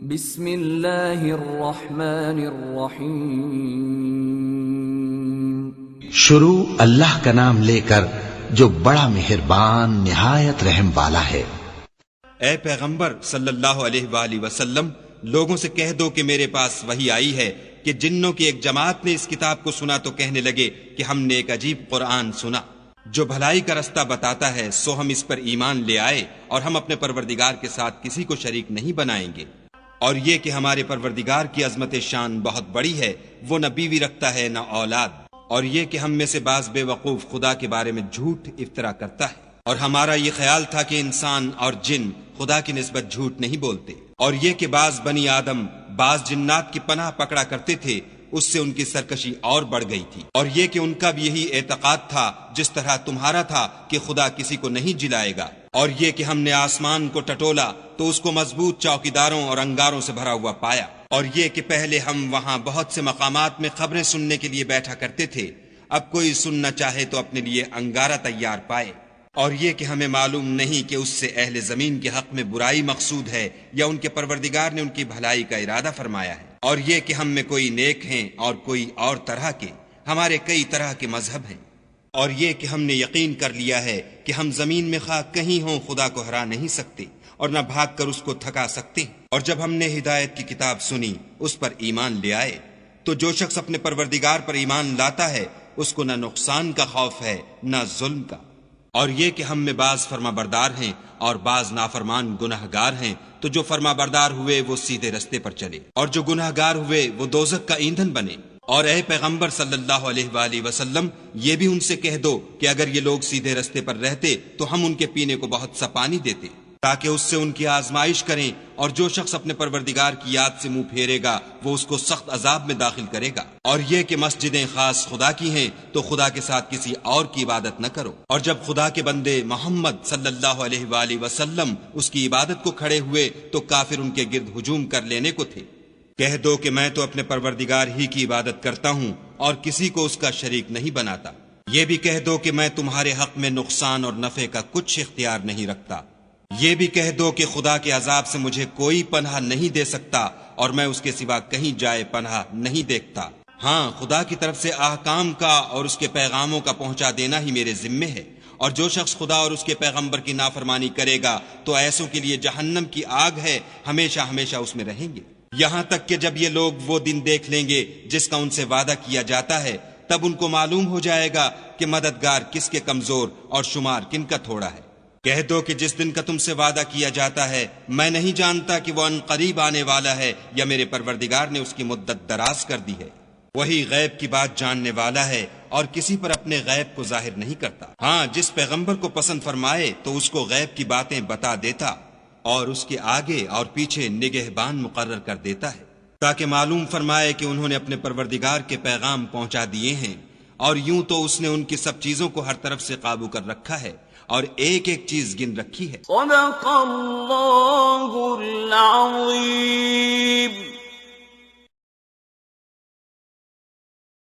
بسم اللہ الرحمن الرحیم شروع اللہ کا نام لے کر جو بڑا مہربان نہایت رحم والا ہے۔ اے پیغمبر صلی اللہ علیہ وآلہ وسلم، لوگوں سے کہہ دو کہ میرے پاس وحی آئی ہے کہ جنوں کی ایک جماعت نے اس کتاب کو سنا تو کہنے لگے کہ ہم نے ایک عجیب قرآن سنا جو بھلائی کا رستہ بتاتا ہے، سو ہم اس پر ایمان لے آئے اور ہم اپنے پروردگار کے ساتھ کسی کو شریک نہیں بنائیں گے۔ اور یہ کہ ہمارے پروردگار کی عظمت شان بہت بڑی ہے، وہ نہ بیوی رکھتا ہے نہ اولاد، اور یہ کہ ہم میں سے بعض بے وقوف خدا کے بارے میں جھوٹ افطرا کرتا ہے، اور ہمارا یہ خیال تھا کہ انسان اور جن خدا کی نسبت جھوٹ نہیں بولتے، اور یہ کہ بعض بنی آدم بعض جنات کی پناہ پکڑا کرتے تھے، اس سے ان کی سرکشی اور بڑھ گئی تھی، اور یہ کہ ان کا بھی یہی اعتقاد تھا جس طرح تمہارا تھا کہ خدا کسی کو نہیں جلائے گا، اور یہ کہ ہم نے آسمان کو ٹٹولا تو اس کو مضبوط چوکیداروں اور انگاروں سے بھرا ہوا پایا، اور یہ کہ پہلے ہم وہاں بہت سے مقامات میں خبریں سننے کے لیے بیٹھا کرتے تھے، اب کوئی سننا چاہے تو اپنے لیے انگارہ تیار پائے، اور یہ کہ ہمیں معلوم نہیں کہ اس سے اہل زمین کے حق میں برائی مقصود ہے یا ان کے پروردگار نے ان کی بھلائی کا ارادہ فرمایا ہے، اور یہ کہ ہم میں کوئی نیک ہیں اور کوئی اور طرح کے، ہمارے کئی طرح کے مذہب ہیں، اور یہ کہ ہم نے یقین کر لیا ہے کہ ہم زمین میں خواہ کہیں ہوں خدا کو ہرا نہیں سکتے اور نہ بھاگ کر اس کو تھکا سکتے، اور جب ہم نے ہدایت کی کتاب سنی اس پر ایمان لے آئے، تو جو شخص اپنے پروردگار پر ایمان لاتا ہے اس کو نہ نقصان کا خوف ہے نہ ظلم کا، اور یہ کہ ہم میں بعض فرما بردار ہیں اور بعض نافرمان گناہ گار ہیں، تو جو فرما بردار ہوئے وہ سیدھے رستے پر چلے اور جو گناہ گار ہوئے وہ دوزخ کا ایندھن بنے۔ اور اے پیغمبر صلی اللہ علیہ وآلہ وسلم، یہ بھی ان سے کہہ دو کہ اگر یہ لوگ سیدھے رستے پر رہتے تو ہم ان کے پینے کو بہت سا پانی دیتے تاکہ اس سے ان کی آزمائش کریں، اور جو شخص اپنے پروردگار کی یاد سے منہ پھیرے گا وہ اس کو سخت عذاب میں داخل کرے گا، اور یہ کہ مسجدیں خاص خدا کی ہیں تو خدا کے ساتھ کسی اور کی عبادت نہ کرو، اور جب خدا کے بندے محمد صلی اللہ علیہ وآلہ وسلم اس کی عبادت کو کھڑے ہوئے تو کافر ان کے گرد ہجوم کر لینے کو تھے، کہہ دو کہ میں تو اپنے پروردگار ہی کی عبادت کرتا ہوں اور کسی کو اس کا شریک نہیں بناتا، یہ بھی کہہ دو کہ میں تمہارے حق میں نقصان اور نفع کا کچھ اختیار نہیں رکھتا، یہ بھی کہہ دو کہ خدا کے عذاب سے مجھے کوئی پناہ نہیں دے سکتا اور میں اس کے سوا کہیں جائے پناہ نہیں دیکھتا، ہاں خدا کی طرف سے احکام کا اور اس کے پیغاموں کا پہنچا دینا ہی میرے ذمے ہے، اور جو شخص خدا اور اس کے پیغمبر کی نافرمانی کرے گا تو ایسوں کے لیے جہنم کی آگ ہے، ہمیشہ ہمیشہ اس میں رہیں گے، یہاں تک کہ جب یہ لوگ وہ دن دیکھ لیں گے جس کا ان سے وعدہ کیا جاتا ہے، تب ان کو معلوم ہو جائے گا کہ مددگار کس کے کمزور اور شمار کن کا تھوڑا ہے۔ کہہ دو کہ جس دن کا تم سے وعدہ کیا جاتا ہے میں نہیں جانتا کہ وہ ان قریب آنے والا ہے یا میرے پروردگار نے اس کی مدت دراز کر دی ہے، وہی غیب کی بات جاننے والا ہے اور کسی پر اپنے غیب کو ظاہر نہیں کرتا، ہاں جس پیغمبر کو پسند فرمائے تو اس کو غیب کی باتیں بتا دیتا اور اس کے آگے اور پیچھے نگہبان مقرر کر دیتا ہے تاکہ معلوم فرمائے کہ انہوں نے اپنے پروردگار کے پیغام پہنچا دیے ہیں، اور یوں تو اس نے ان کی سب چیزوں کو ہر طرف سے قابو کر رکھا ہے اور ایک ایک چیز گن رکھی ہے۔ صدق اللہ العظیم۔